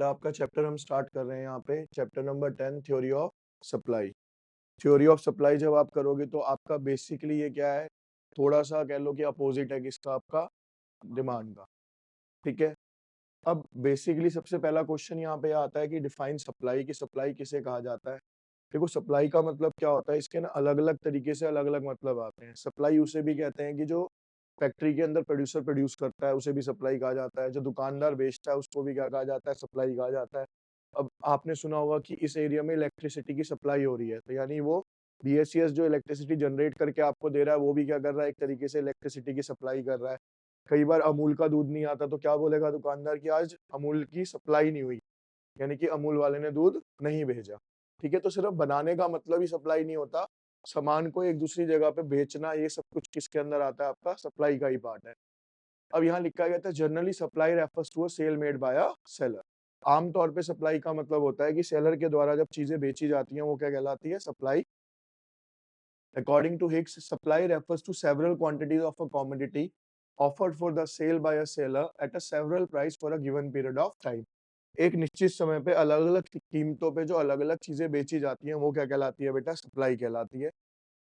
बेटा आपका चैप्टर हम स्टार्ट कर रहे हैं यहाँ पे chapter number 10 theory of supply. Theory of supply जब आप करोगे तो आपका बेसिकली ये क्या है, थोड़ा सा कह लो कि अपोजिट है किसका, आपका डिमांड का। ठीक है। अब बेसिकली सबसे पहला क्वेश्चन यहाँ पे आता है कि डिफाइन सप्लाई, की सप्लाई किसे कहा जाता है। देखो सप्लाई का मतलब क्या होता है, इसके ना अलग अलग तरीके से अलग अलग मतलब आते हैं। सप्लाई उसे भी कहते हैं कि जो फैक्ट्री के अंदर प्रोड्यूसर प्रोड्यूस करता है उसे भी सप्लाई कहा जाता है, जो दुकानदार बेचता है उसको भी क्या कहा जाता है, सप्लाई कहा जाता है। अब आपने सुना होगा कि इस एरिया में इलेक्ट्रिसिटी की सप्लाई हो रही है, तो यानी वो बीएसईएस जो इलेक्ट्रिसिटी जनरेट करके आपको दे रहा है वो भी क्या कर रहा है, एक तरीके से इलेक्ट्रिसिटी की सप्लाई कर रहा है। कई बार अमूल का दूध नहीं आता तो क्या बोलेगा दुकानदार कि आज अमूल की सप्लाई नहीं हुई, यानी कि अमूल वाले ने दूध नहीं भेजा। ठीक है, तो सिर्फ बनाने का मतलब ही सप्लाई नहीं होता, सामान को एक दूसरी जगह पे बेचना, ये सब कुछ किसके अंदर आता है, आपका सप्लाई का ही पार्ट है। अब यहाँ लिखा गया था generally supply refers to a sale made by a seller. आमतौर पे सप्लाई का मतलब होता है कि सेलर के द्वारा जब चीजें बेची जाती हैं वो क्या कहलाती है, supply. According to Hicks, supply refers to several quantities of a commodity offered for the sale by a seller at a several price for a given period of time. एक निश्चित समय पे अलग-अलग कीमतों पे जो अलग-अलग चीजें बेची जाती हैं वो क्या कहलाती है बेटा, सप्लाई कहलाती है।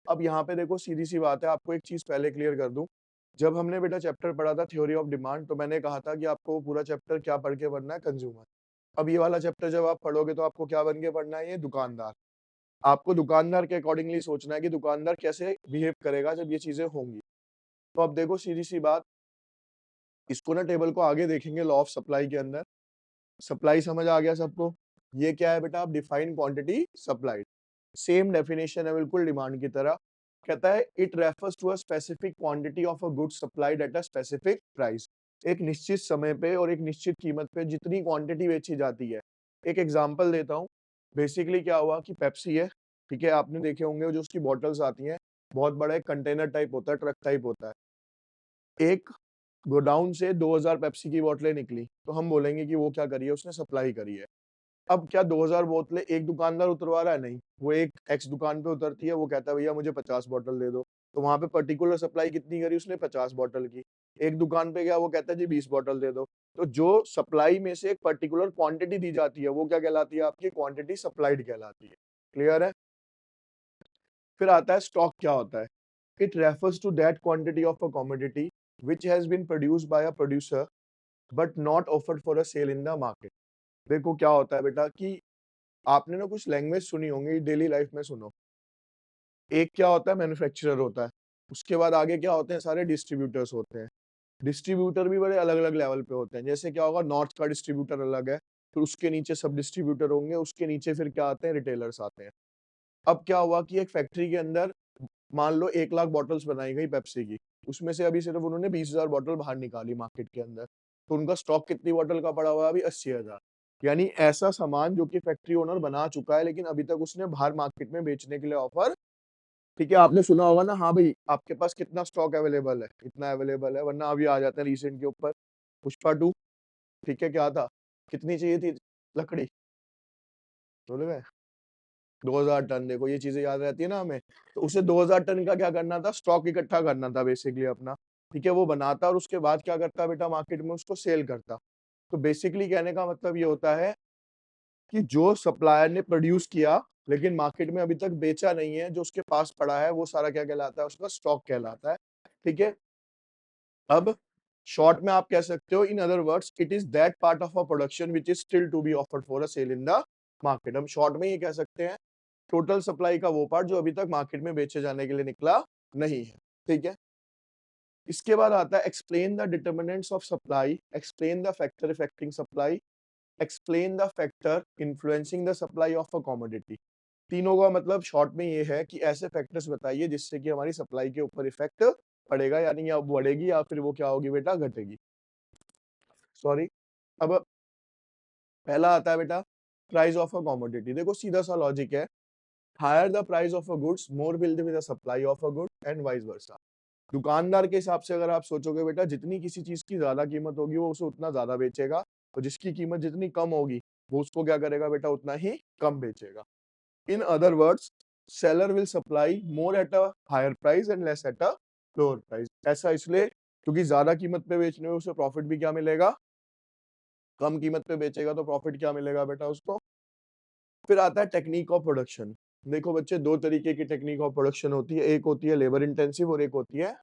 अब यहाँ पे देखो सीधी सी बात है, आपको एक चीज पहले क्लियर कर दूं। जब हमने बेटा चैप्टर पढ़ा था थ्योरी ऑफ डिमांड, तो मैंने कहा था कि आपको वो पूरा चैप्टर क्या पढ़ के पढ़ना है, कंज्यूमर। अब ये वाला चैप्टर जब आप पढ़ोगे तो आपको क्या बन के पढ़ना है, ये दुकानदार। आपको दुकानदार के अकॉर्डिंगली सोचना है कि दुकानदार कैसे बिहेव करेगा जब ये चीजें होंगी। तो अब देखो सीधी सी बात, इसको ना टेबल को आगे देखेंगे लॉ ऑफ सप्लाई के अंदर। सप्लाई समझ आ गया सबको। ये क्या है बेटा, आप define quantity supplied. Same definition है बिल्कुल डिमांड की तरह। कहता है it refers to a specific quantity of a good supplied at a specific price. एक निश्चित समय पे और एक निश्चित कीमत पे जितनी क्वांटिटी बेची जाती है। एक एग्जांपल देता हूँ। बेसिकली क्या हुआ कि पेप्सी है, ठीक है, आपने देखे होंगे जो उसकी बॉटल्स आती हैं, बहुत बड़ा एक कंटेनर टाइप होता है, ट्रक टाइप होता है। एक गोडाउन से 2000 पेप्सी की बोतलें निकली, तो हम बोलेंगे कि वो क्या करी है, उसने सप्लाई करी है। अब क्या 2000 बोतलें एक दुकानदार उतरवा रहा है? नहीं, वो एक एक्स दुकान पे उतरती है, वो कहता है भैया मुझे 50 बॉटल दे दो। तो वहाँ पे पर्टिकुलर सप्लाई कितनी करी उसने, 50 बॉटल की। एक दुकान पे गया, वो कहता है जी 20 बॉटल दे दो। तो जो सप्लाई में से एक पर्टिकुलर क्वांटिटी दी जाती है वो क्या कहलाती है, आपकी क्वांटिटी सप्लाइड कहलाती है। क्लियर है? फिर आता है स्टॉक क्या होता है। It refers to that quantity of a commodity which has been produced by a producer but not offered for a sale in the market. देखो क्या होता है बेटा कि आपने ना कुछ लैंग्वेज सुनी होंगी डेली लाइफ में, सुनो। एक क्या होता है, मैन्युफैक्चरर होता है। उसके बाद आगे क्या होते हैं, सारे डिस्ट्रीब्यूटर्स होते हैं। डिस्ट्रीब्यूटर भी बड़े अलग-अलग लेवल पे होते हैं। जैसे क्या होगा, नॉर्थ का डिस्ट्रीब्यूटर अलग है, फिर उसके नीचे सब डिस्ट्रीब्यूटर होंगे, उसके नीचे फिर क्या आते हैं, रिटेलर्स आते हैं। अब क्या हुआ कि एक फैक्ट्री के अंदर मान लो 1 लाख बॉटल्स बनाई गई पेप्सी की, उसमें से अभी सिर्फ उन्होंने 20,000 बॉटल बाहर निकाली मार्केट के अंदर। तो उनका स्टॉक कितनी बॉटल का पड़ा हुआ है अभी, 80,000। यानी ऐसा सामान जो कि फैक्ट्री ओनर बना चुका है लेकिन अभी तक उसने बाहर मार्केट में बेचने के लिए ऑफर। ठीक है, आपने सुना होगा ना, हाँ भाई आपके पास कितना स्टॉक अवेलेबल है, इतना अवेलेबल है, वरना अभी आ जाते हैं रिसेंट के ऊपर। पुष्पा 2, ठीक है, क्या था, कितनी चाहिए थी लकड़ी, बोले गए 2000 टन। देखो ये चीजें याद रहती है ना हमें। तो उसे 2000 टन का क्या करना था, स्टॉक इकट्ठा करना था बेसिकली अपना। ठीक है, वो बनाता और उसके बाद क्या करता बेटा, मार्केट में उसको सेल करता। तो बेसिकली कहने का मतलब ये होता है कि जो सप्लायर ने प्रोड्यूस किया लेकिन मार्केट में अभी तक बेचा नहीं है, जो उसके पास पड़ा है वो सारा क्या कहलाता है, उसका स्टॉक कहलाता है। ठीक है। अब शॉर्ट में आप कह सकते हो, in other words it is that part of a production which is still to be offered for a sale in the market. हम शॉर्ट में ये कह सकते हैं टोटल सप्लाई का वो पार्ट जो अभी तक मार्केट में बेचे जाने के लिए निकला नहीं है। ठीक है। इसके बाद आता है explain the determinants of supply, explain the factor affecting supply, explain the factor influencing the supply of a commodity. तीनों का मतलब शॉर्ट में ये है कि ऐसे फैक्टर्स बताइए जिससे कि हमारी सप्लाई के ऊपर इफेक्ट पड़ेगा, यानी या बढ़ेगी या फिर वो क्या होगी बेटा, घटेगी। सॉरी। अब पहला आता है बेटा प्राइस ऑफ अ कमोडिटी। देखो सीधा सा लॉजिक है, higher the price of a goods more will be the supply of a good and vice versa. दुकानदार के हिसाब से अगर आप सोचोगे बेटा, जितनी किसी चीज की ज्यादा कीमत होगी वो उसे उतना ज्यादा बेचेगा, और जिसकी कीमत जितनी कम होगी वो उसको क्या करेगा बेटा, उतना ही कम बेचेगा। In other words, seller will supply more at a higher price and less at a lower price. ऐसा इसलिए क्योंकि ज्यादा कीमत पे बेचने में उसे प्रॉफिट भी क्या मिलेगा, कम कीमत पे बेचेगा तो प्रॉफिट क्या मिलेगा बेटा उसको। फिर आता है टेक्निक ऑफ प्रोडक्शन। देखो बच्चे, दो तरीके की टेक्निक ऑफ प्रोडक्शन होती है, एक होती है लेबर इंटेंसिव और एक होती है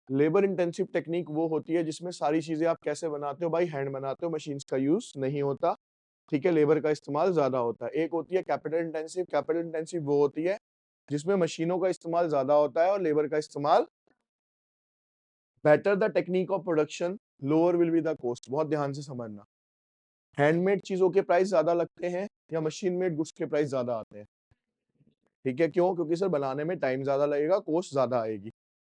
लेबर इंटेंसिव टेक्निक। वो होती है जिसमें सारी चीजें आप कैसे बनाते हो, भाई हैंड बनाते हो, मशीन्स का यूज नहीं होता, ठीक है, लेबर का इस्तेमाल ज्यादा होता है। एक होती है कैपिटल इंटेंसिव। कैपिटल इंटेंसिव वो होती है जिसमें मशीनों का इस्तेमाल ज्यादा होता है और लेबर का इस्तेमाल। Better the technique of production, lower will be the cost. बहुत ध्यान से समझना, हैंडमेड चीजों के प्राइस ज्यादा लगते हैं या मशीन मेड गुड्स के प्राइस ज्यादा आते हैं। ठीक है, क्यों? क्योंकि सर बनाने में टाइम ज्यादा लगेगा, कॉस्ट ज्यादा आएगी।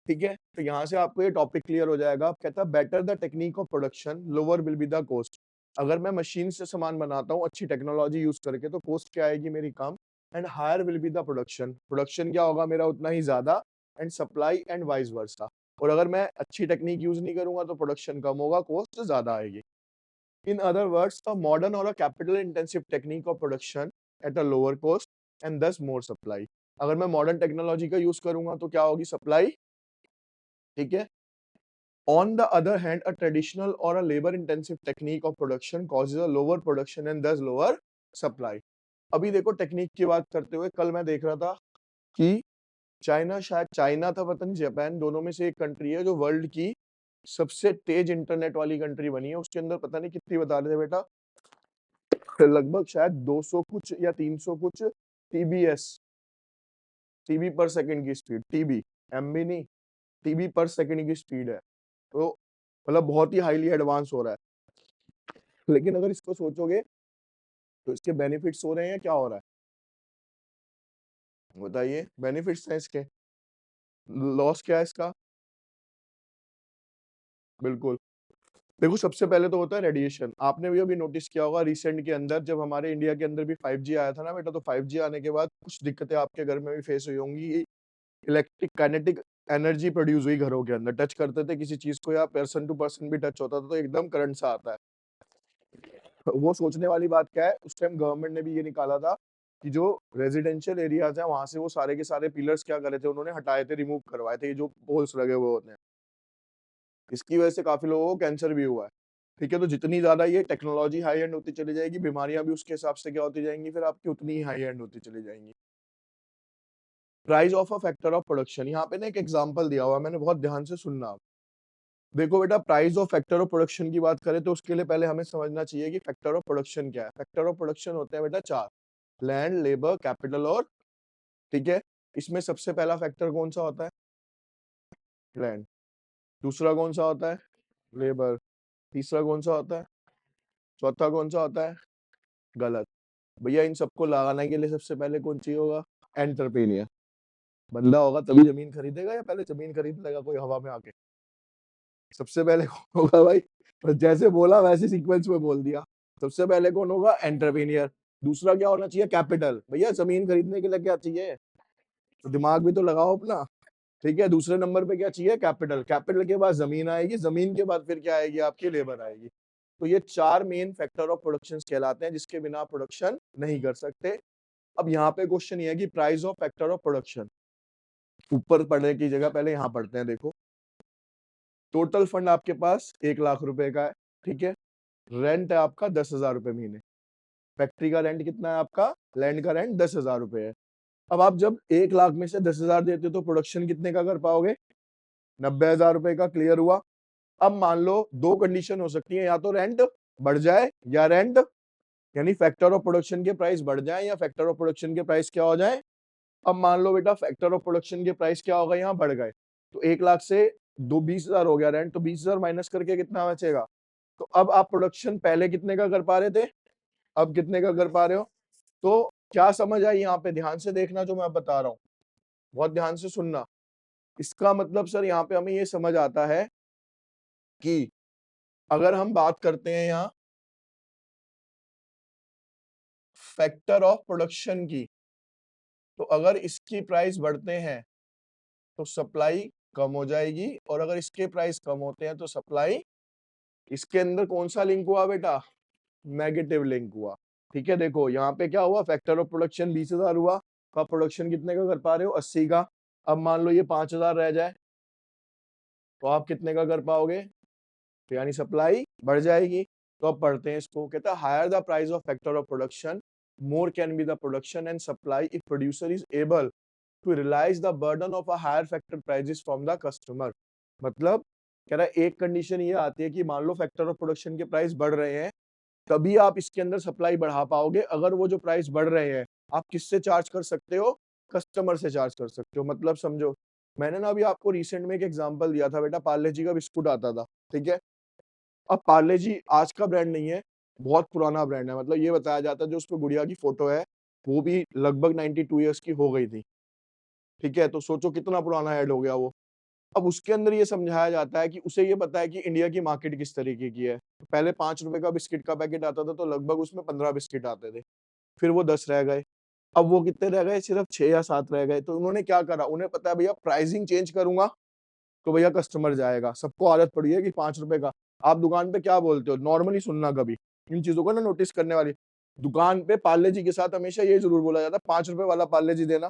ठीक है, तो यहाँ से आपको ये टॉपिक क्लियर हो जाएगा। आप कहता है better the technique of production, lower will be the cost. अगर मैं मशीन से सामान बनाता हूँ अच्छी टेक्नोलॉजी यूज करके, तो कॉस्ट क्या आएगी मेरी, कम। And higher will be the production, production क्या होगा मेरा, उतना ही ज्यादा। And supply and vice versa. और अगर मैं अच्छी टेक्निक यूज नहीं करूंगा तो प्रोडक्शन कम होगा, कॉस्ट ज्यादा आएगी। In other words, a modern or a capital intensive technique of production at a lower cost and thus more supply. अगर मैं मॉडर्न टेक्नोलॉजी का यूज करूंगा तो क्या होगी, सप्लाई। ठीक है। On the other hand, a traditional or a labor-intensive technique of production causes a lower production and thus lower supply. अभी देखो टेक्निक की बात करते हुए, कल मैं देख रहा था कि चाइना, शायद चाइना था पता नहीं जापान, दोनों में से एक कंट्री है जो वर्ल्ड की सबसे तेज इंटरनेट वाली कंट्री बनी है। उसके अंदर पता नहीं कितनी बता रहे थे बेटा, लगभग शायद 200 कुछ या 300 कुछ टीबीएस, टीबी पर सेकंड की स्पीड, टीबी, एमबी नहीं, टीबी पर सेकंड की स्पीड है। तो मतलब बहुत ही हाईली एडवांस हो रहा है। लेकिन अगर इसको सोचोगे तो इसके बेनिफिट्स हो रहे हैं, क्या हो रहा है बताइए, बेनिफिट्स हैं इसके, लॉस क्या है इसका। बिल्कुल, देखो सबसे पहले तो होता है रेडिएशन। आपने भी अभी नोटिस किया होगा रिसेंट के अंदर, जब हमारे इंडिया के अंदर भी 5G आया था ना बेटा, तो 5G आने के बाद कुछ दिक्कतें आपके घर में भी फेस हुई होंगी। इलेक्ट्रिक काइनेटिक एनर्जी प्रोड्यूस हुई घरों के अंदर, टच करते थे किसी चीज को या पर्सन टू पर्सन भी टच होता था तो एकदम करंट सा आता है। वो सोचने वाली बात क्या है, उस टाइम गवर्नमेंट ने भी ये निकाला था कि जो रेजिडेंशियल एरियाज है वहां से वो सारे के सारे पिलर्स क्या करे थे, उन्होंने हटाए थे, रिमूव करवाए थे, ये जो पोल्स लगे हुए होते हैं। इसकी वजह से काफी लोगों को कैंसर भी हुआ है। ठीक है, तो जितनी ज्यादा ये टेक्नोलॉजी हाई एंड होती चली जाएगी, बीमारियां भी उसके हिसाब से क्या होती जाएंगी, फिर आपकी उतनी ही हाई एंड होती चली जाएंगी। Price of a factor of production, यहाँ पे ना एक एग्जांपल दिया हुआ है, मैंने बहुत ध्यान से सुनना। देखो बेटा, price of factor of production की बात करें तो उसके लिए पहले हमें समझना चाहिए कि फैक्टर ऑफ प्रोडक्शन क्या है। फैक्टर ऑफ प्रोडक्शन होते हैं बेटा चार, लैंड, लेबर, कैपिटल और, ठीक है, इसमें सबसे पहला फैक्टर कौन सा होता है, लैंड। दूसरा कौन सा होता है, लेबर। तीसरा कौन सा होता है, चौथा कौन सा होता है, गलत। भैया इन सबको लगाने के लिए सबसे पहले कौन चाहिए होगा, एंटरप्रेन्योर। बंदा होगा तभी जमीन खरीदेगा या पहले जमीन खरीद लेगा कोई हवा में आके, सबसे पहले कौन होगा भाई, बस जैसे बोला वैसे सीक्वेंस में बोल दिया। सबसे पहले कौन होगा, एंटरप्रेन्योर। दूसरा क्या होना चाहिए, कैपिटल। भैया जमीन खरीदने के लिए क्या चाहिए, तो दिमाग भी तो लगाओ अपना। ठीक है, दूसरे नंबर पे क्या चाहिए, कैपिटल। कैपिटल के बाद जमीन आएगी, जमीन के बाद फिर क्या आएगी, आपकी लेबर आएगी। तो ये चार मेन फैक्टर ऑफ प्रोडक्शन कहलाते हैं जिसके बिना प्रोडक्शन नहीं कर सकते। अब यहाँ पे क्वेश्चन ये है कि price of factor of production, ऊपर पढ़ने की जगह पहले यहाँ पढ़ते हैं। देखो, टोटल फंड आपके पास 1 लाख रुपए का है, ठीक है, रेंट है आपका 10,000 रुपए महीने। फैक्ट्री का रेंट कितना है आपका, लैंड का रेंट 10,000 रुपए है। अब आप जब 1 लाख में से 10,000 देते हो तो प्रोडक्शन कितने का कर पाओगे, 90,000 रुपए का। क्लियर हुआ। अब मान लो दो कंडीशन हो सकती है, या तो रेंट बढ़ जाए या रेंट, यानी फैक्टर ऑफ प्रोडक्शन के प्राइस बढ़ जाए या फैक्टर ऑफ प्रोडक्शन के प्राइस क्या हो जाए। अब मान लो बेटा फैक्टर ऑफ प्रोडक्शन के प्राइस क्या होगा, यहाँ बढ़ गए, तो 1 लाख से दो 20,000 हो गया रेंट, तो 20,000 माइनस करके कितना बचेगा। तो अब आप प्रोडक्शन पहले कितने का कर पा रहे थे, अब कितने का कर पा रहे हो। तो क्या समझ आई यहाँ पे, ध्यान से देखना जो मैं बता रहा हूँ, बहुत ध्यान से सुनना। इसका मतलब सर यहाँ पे हमें ये समझ आता है कि अगर हम बात करते हैं यहाँ फैक्टर ऑफ प्रोडक्शन की, तो अगर इसकी प्राइस बढ़ते हैं तो सप्लाई कम हो जाएगी, और अगर इसके प्राइस कम होते हैं तो सप्लाई, इसके अंदर कौन सा लिंक हुआ बेटा, नेगेटिव लिंक हुआ। ठीक है, देखो यहाँ पे क्या हुआ, फैक्टर ऑफ प्रोडक्शन 20,000 हुआ, तो आप प्रोडक्शन कितने का कर पा रहे हो, 80 का। अब मान लो ये 5,000 रह जाए, तो आप कितने का कर पाओगे, तो यानी सप्लाई बढ़ जाएगी। तो अब पढ़ते हैं इसको। कहता है higher the price of factor of production, more can be the production and supply if producer is able to realise the burden of a higher factor prices from the customer. मतलब कह रहा है एक कंडीशन ये आती है कि मान लो फैक्टर ऑफ प्रोडक्शन के प्राइस बढ़ रहे हैं, तभी आप इसके अंदर सप्लाई बढ़ा पाओगे। अगर वो जो प्राइस बढ़ रहे हैं, आप किससे चार्ज कर सकते हो? कस्टमर से चार्ज कर सकते हो। मतलब समझो, मैंने ना अभी आपको रिसेंट में एक एग्जांपल दिया था बेटा, पार्ले जी का बिस्कुट आता था, ठीक है? अब पार्ले जी आज का ब्रांड नहीं है, बहुत पुराना ब्रांड है। मतलब ये बताया जाता है जो उसपे गुड़िया की फोटो है, वो भी लगभग 92 इयर्स की हो गई थी, ठीक है? तो सोचो कितना पुराना ऐड हो गया वो। अब उसके अंदर ये समझाया जाता है कि उसे ये पता है कि इंडिया की मार्केट किस तरीके की है। पहले ₹5 का बिस्किट का पैकेट आता था, तो लगभग उसमें 15 बिस्किट आते थे। फिर वो 10 रह गए। अब वो कितने रह गए? सिर्फ 6 या 7 रह गए। तो उन्होंने क्या करा? उन्हें पता है भैया प्राइसिंग चेंज करूँगा, तो भैया कस्टमर जाएगा। सबको आदत पड़ी है कि ₹5 का। आप दुकान पे क्या बोलते हो? नॉर्मली सुनना कभी, इन चीज़ों को ना नोटिस करने वाली। दुकान पे पार्ले जी के साथ हमेशा ये ज़रूर बोला जाता है, ₹5 वाला पार्ले जी देना,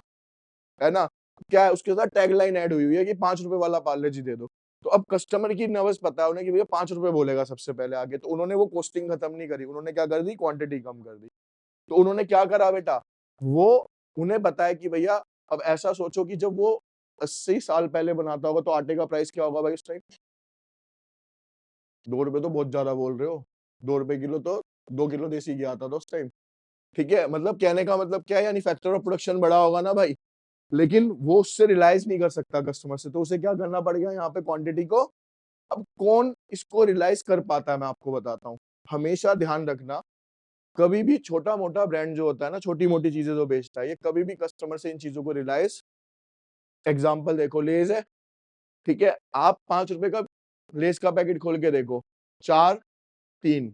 है ना? क्या है उसके साथ टैगलाइन ऐड हुई हुई है कि ₹5 वाला पार्ले जी दे दो। तो अब कस्टमर की नर्वस पता है उन्हें कि भैया ₹5 बोलेगा सबसे पहले आके, तो उन्होंने वो कॉस्टिंग खत्म नहीं करी, उन्होंने क्या कर दी? क्वांटिटी कम कर दी। तो उन्होंने क्या करा बेटा? वो उन्हें पता है कि भैया अब ऐसा सोचो कि जब वो 80 साल पहले बनाता होगा, तो आटे का प्राइस क्या होगा भाई उस टाइम? ₹2 तो बहुत ज़्यादा बोल रहे हो। ₹2 किलो तो 2 किलो देसी घी आता था उस टाइम, ठीक है? मतलब कहने का मतलब क्या है, यानी फैक्टर ऑफ प्रोडक्शन बढ़ा होगा ना भाई, लेकिन वो उससे रियलाइज़ नहीं कर सकता कस्टमर से, तो उसे क्या करना पड़ेगा यहाँ पे क्वांटिटी को। अब कौन इसको रियलाइज़ कर पाता है मैं आपको बताता हूँ। हमेशा ध्यान रखना, कभी भी छोटा-मोटा ब्रांड जो होता है ना, छोटी-मोटी चीज़ें जो बेचता है, ये कभी भी कस्टमर से इन चीज़ों को रियलाइज़। एग्ज़ाम्पल देखो, लेज़ है, ठीक है? आप ₹5 का लेज़ का पैकेट खोल के देखो, 4, 3,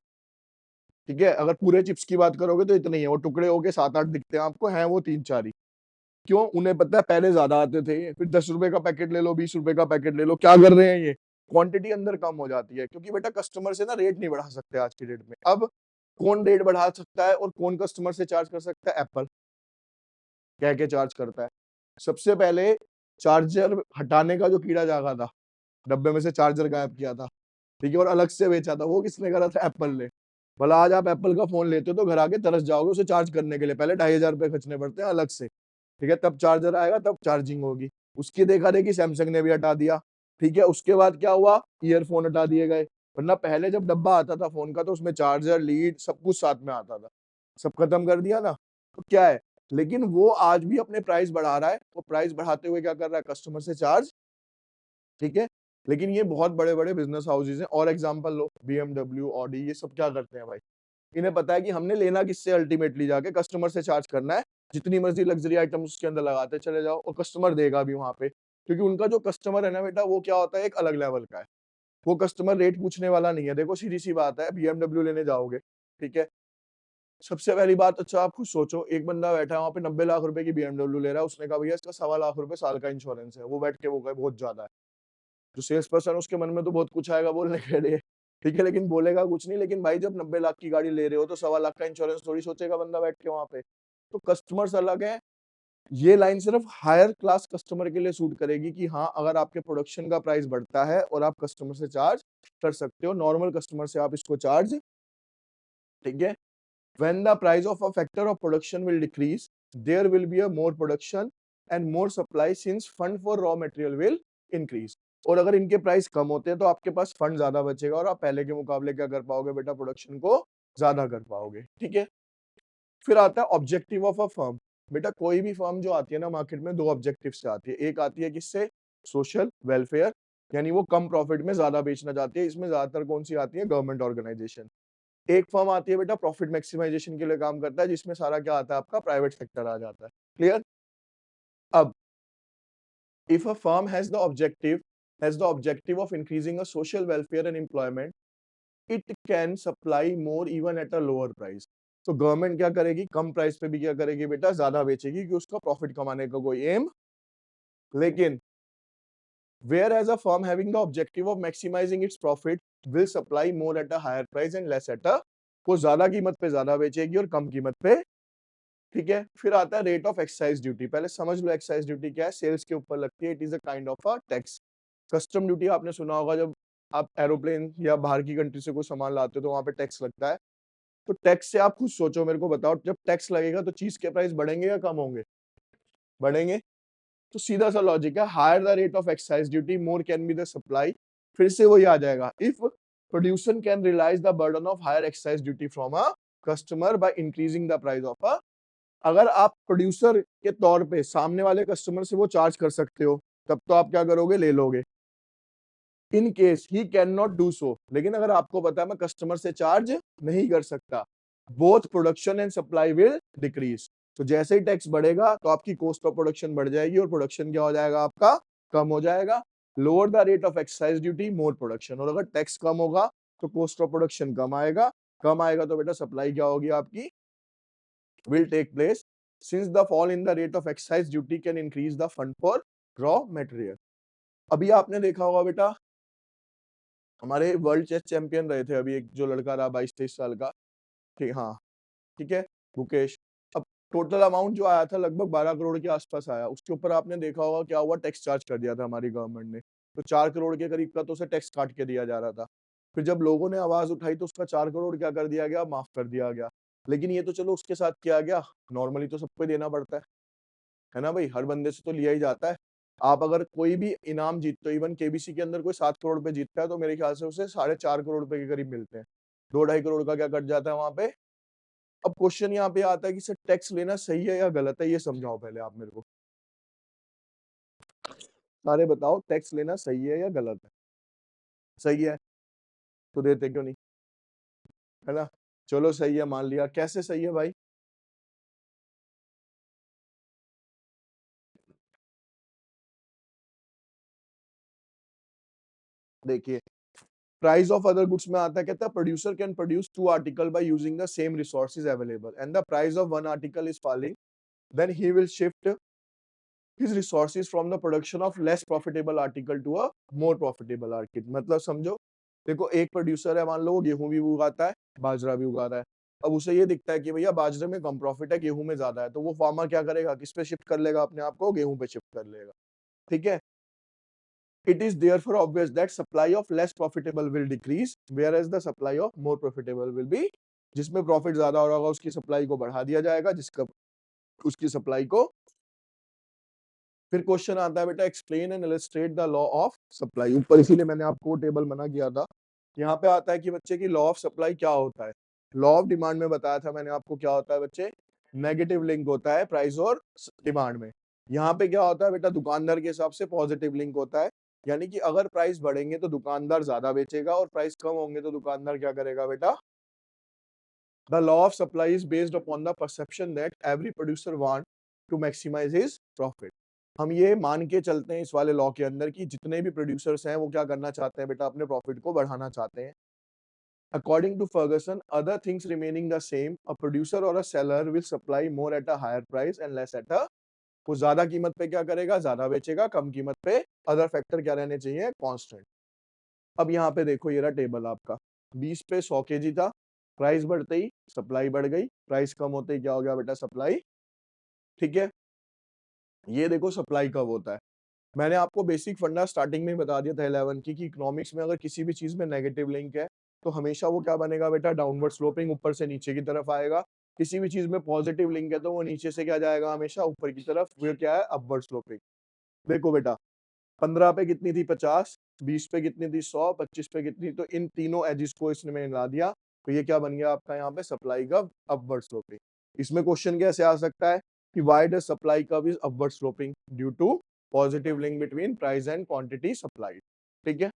ठीक है? अगर पूरे चिप्स की बात करोगे तो इतने ही है, वो टुकड़े होके 7-8 दिखते हैं आपको, हैं वो 3-4 ही। क्यों? उन्हें पता है पहले ज़्यादा आते थे, फिर ₹10 का पैकेट ले लो, ₹20 का पैकेट ले लो, क्या कर रहे हैं ये? क्वांटिटी अंदर कम हो जाती है, क्योंकि बेटा कस्टमर से ना रेट नहीं बढ़ा सकते आज की डेट में। अब कौन रेट बढ़ा सकता है और कौन कस्टमर से चार्ज कर सकता है? एप्पल, कह के चार्ज करता है। सबसे पहले चार्जर हटाने का जो कीड़ा जागा था, डब्बे में से चार्जर गायब किया था, ठीक है? और अलग से बेचा था, वो किसने करा था? एप्पल ने। भला आज आप एप्पल का फ़ोन लेते हो तो घर आके तरस जाओगे उसे चार्ज करने के लिए, पहले ₹2500 खर्चने पड़ते हैं अलग से, ठीक है? तब चार्जर आएगा, तब चार्जिंग होगी। उसकी देखा-देखी सैमसंग ने भी हटा दिया, ठीक है? उसके बाद क्या हुआ? ईयरफ़ोन हटा दिए गए, वरना पहले जब डब्बा आता था फ़ोन का तो उसमें चार्जर, लीड सब कुछ साथ में आता था। सब खत्म कर दिया ना, तो क्या है? लेकिन वो आज भी अपने प्राइस बढ़ा रहा है, वो प्राइस बढ़ाते हुए क्या कर रहा है? कस्टमर से चार्ज, ठीक है? लेकिन ये बहुत बड़े-बड़े बिज़नेस हाउसेज़ हैं। और एग्ज़ाम्पल लो, बीएमडब्ल्यू, ऑडी, ये सब क्या करते हैं भाई? इन्हें पता है कि हमने लेना किससे, अल्टीमेटली जाके कस्टमर से चार्ज करना है। जितनी मर्ज़ी लग्ज़री आइटम्स उसके अंदर लगाते चले जाओ और कस्टमर देगा भी वहाँ पे। क्योंकि उनका जो कस्टमर है ना बेटा, वो क्या होता है, एक अलग लेवल का है। वो कस्टमर रेट पूछने वाला नहीं है। देखो सीधी-सी बात है, बीएमडब्ल्यू लेने जाओगे, ठीक है? सबसे पहली बात, अच्छा आप खुद सोचो, एक बंदा बैठा है वहाँ पे ₹90 लाख की बीएमडब्ल्यू ले रहा है, उसने कहा भैया इसका ₹1.25 लाख साल का इंश्योरेंस है। वो बैठ के वो कहे बहुत ज़्यादा है। जो सेल्स पर्सन है उसके मन में तो बहुत कुछ आएगा बोलने के लिए, ठीक है? लेकिन बोलेगा कुछ नहीं। लेकिन भाई जब 90 लाख की गाड़ी ले रहे हो तो ₹1.25 लाख का इंश्योरेंस थोड़ी सोचेगा बंदा बैठ के वहाँ पे। तो कस्टमर्स अलग हैं। ये लाइन सिर्फ हायर क्लास कस्टमर के लिए सूट करेगी कि हाँ, अगर आपके प्रोडक्शन का प्राइस बढ़ता है और आप कस्टमर से चार्ज कर सकते हो, नॉर्मल कस्टमर से आप इसको चार्ज, ठीक है? When the price of a factor of production will decrease, there will be a more production and more supply since fund for raw material will increase। और अगर इनके प्राइस कम होते हैं तो आपके पास फंड ज्यादा बचेगा और आप पहले के मुकाबले क्या कर पाओगे बेटा? प्रोडक्शन को ज्यादा कर पाओगे, ठीक है? फिर आता है ऑब्जेक्टिव ऑफ अ फर्म। बेटा कोई भी फर्म जो आती है ना मार्केट में, 2 ऑब्जेक्टिव से आती है। एक आती है किससे? सोशल वेलफेयर, यानी वो कम प्रॉफिट में ज्यादा बेचना चाहती है। इसमें ज्यादातर कौन सी आती है? Government organisation. एक फर्म आती है बेटा प्रॉफिट मैक्सिमाइजेशन के लिए काम करता है, जिसमें सारा क्या आता है? आपका प्राइवेट सेक्टर आ जाता है। क्लियर? अब if a firm has the objective of increasing a social welfare and employment, it can supply more even at a lower price. तो गवर्नमेंट क्या करेगी? कम प्राइस पे भी क्या करेगी बेटा? ज्यादा बेचेगी, कि उसका प्रॉफिट कमाने का कोई एम। लेकिन whereas a firm having the objective of maximizing its profit will supply more at a higher price and less at a, वो ज्यादा कीमत पे ज्यादा बेचेगी और कम कीमत पे, ठीक है? फिर आता है रेट ऑफ एक्साइज ड्यूटी। पहले समझ लो एक्साइज ड्यूटी क्या है। सेल्स के ऊपर लगती है, it is a kind of a tax. Custom duty आपने सुना होगा, जब आप एरोप्लेन या बाहर की कंट्री से कोई सामान लाते हो तो वहाँ पे टैक्स लगता है। तो टैक्स से आप खुद सोचो, मेरे को बताओ, जब टैक्स लगेगा तो चीज़ के प्राइस बढ़ेंगे या कम होंगे? बढ़ेंगे। तो सीधा सा लॉजिक है, higher the rate of excise duty more can be the supply. फिर से वही आ जाएगा, if producer can realise the burden of higher excise duty from a customer by increasing the price of a. अगर आप producer के तौर पे सामने वाले कस्टमर से वो चार्ज कर सकते हो, तब तो आप क्या करोगे? ले लोगे। In case he can not do so, लेकिन अगर आपको पता है मैं कस्टमर से चार्ज नहीं कर सकता, both production and supply will decrease. तो जैसे ही टैक्स बढ़ेगा तो आपकी कॉस्ट ऑफ प्रोडक्शन बढ़ जाएगी और प्रोडक्शन क्या हो जाएगा? आपका कम हो जाएगा। Lower the rate of excise duty more production, और अगर टैक्स कम होगा तो कॉस्ट ऑफ प्रोडक्शन कम आएगा। कम आएगा तो बेटा सप्लाई क्या होगी आपकी? will take place since the fall in the rate of excise duty can increase the fund for raw material। अभी आपने देखा होगा बेटा, हमारे वर्ल्ड चेस चैंपियन रहे थे अभी एक जो लड़का रहा 22-23 साल का, ठीक, हाँ, ठीक है, मुकेश। अब टोटल अमाउंट जो आया था लगभग 12 करोड़ के आसपास आया। उसके ऊपर आपने देखा होगा क्या हुआ? टैक्स चार्ज कर दिया था हमारी गवर्नमेंट ने। तो 4 करोड़ के करीब का तो उसे टैक्स काट के दिया जा रहा था। फिर जब लोगों ने आवाज उठाई तो उसका 4 करोड़ क्या कर दिया गया? माफ कर दिया गया। लेकिन ये तो चलो उसके साथ किया गया, नॉर्मली तो सबको ही देना पड़ता है ना भाई? हर बंदे से तो लिया ही जाता है। आप अगर कोई भी इनाम जीतते हो, इवन केबीसी के अंदर कोई 7 करोड़ रुपए जीतता है तो मेरे ख्याल से उसे 4.5 करोड़ रुपए के करीब मिलते हैं। 2-2.5 करोड़ का क्या कट जाता है वहाँ पे। अब क्वेश्चन यहाँ पे आता है कि सर टैक्स लेना सही है या गलत है? ये समझाओ पहले आप मेरे को। सारे बताओ, टैक्स लेना सही है या गलत है? सही है, तो देते क्यों नहीं? है ना? चलो सही है मान लिया, कैसे सही है भाई? देखिए, प्राइस ऑफ अदर गुड्स में आता है, कहता है producer can produce 2 article by using the same resources available and the price of 1 article is falling, then he will shift his resources from the production of less profitable article to a more profitable article। मतलब समझो, देखो एक producer है, मान लो वो गेहूं भी उगाता है, बाजरा भी उगा रहा है। अब उसे ये दिखता है कि भैया बाजरे में कम प्रॉफिट है, गेहूं में ज्यादा है, तो वो फार्मर क्या करेगा? किस पे शिफ्ट कर लेगा अपने आप को? गेहूं पे शिफ्ट कर लेगा। ठीक है। It is therefore obvious that supply of less profitable will decrease, whereas the supply of more profitable will be, जिसमें प्रॉफिट ज्यादा हो रहा होगा उसकी सप्लाई को बढ़ा दिया जाएगा, जिसका उसकी सप्लाई को। फिर क्वेश्चन आता है बेटा, explain and illustrate the law of supply. ऊपर इसीलिए मैंने आपको टेबल बना किया था। यहाँ पे आता है कि बच्चे की लॉ ऑफ सप्लाई क्या होता है। लॉ ऑफ डिमांड में बताया था मैंने आपको क्या होता है बच्चे, नेगेटिव लिंक होता है प्राइस और डिमांड में। यहाँ पे क्या होता है बेटा, दुकानदार के हिसाब से पॉजिटिव लिंक होता है, यानी कि अगर प्राइस बढ़ेंगे तो दुकानदार ज्यादा बेचेगा और प्राइस कम होंगे तो दुकानदार क्या करेगा बेटा? The law of supply is based upon the perception that every producer want to maximise his profit. हम ये मान के चलते हैं इस वाले लॉ के अंदर कि जितने भी प्रोड्यूसर्स हैं वो क्या करना चाहते हैं बेटा? अपने प्रॉफिट को बढ़ाना चाहते हैं। According to Ferguson, other things remaining the same, a producer or a seller will supply more at a higher price and less at a, वो ज्यादा कीमत पे क्या करेगा? ज्यादा बेचेगा, कम कीमत पे। अदर फैक्टर क्या रहने चाहिए? कांस्टेंट। अब यहाँ पे देखो, ये रहा टेबल आपका, 20 पे 100 केजी था, प्राइस बढ़ते ही सप्लाई बढ़ गई, प्राइस कम होते ही क्या हो गया बेटा? सप्लाई। ठीक है। ये देखो सप्लाई कब होता है। मैंने आपको बेसिक फंडा स्टार्टिंग में ही बता दिया था 11 की, कि इकोनॉमिक्स में अगर किसी भी चीज में नेगेटिव लिंक है तो हमेशा वो क्या बनेगा बेटा? डाउनवर्ड स्लोपिंग, ऊपर से नीचे की तरफ आएगा। किसी भी चीज में पॉजिटिव लिंक है तो वो नीचे से क्या जाएगा? हमेशा ऊपर की तरफ। वो क्या है? Upward sloping. देखो बेटा, 15 पे कितनी थी? 50। 20 पे कितनी थी? 100। 25 पे कितनी? तो इन तीनों एजिस को इसने में मिला दिया, तो ये क्या बन गया आपका यहाँ पे? सप्लाई का अपवर्ड स्लोपिंग। इसमें क्वेश्चन कैसे आ सकता है कि why does supply curve is upward sloping? Due to positive link between price and quantity supplied. ठीक है।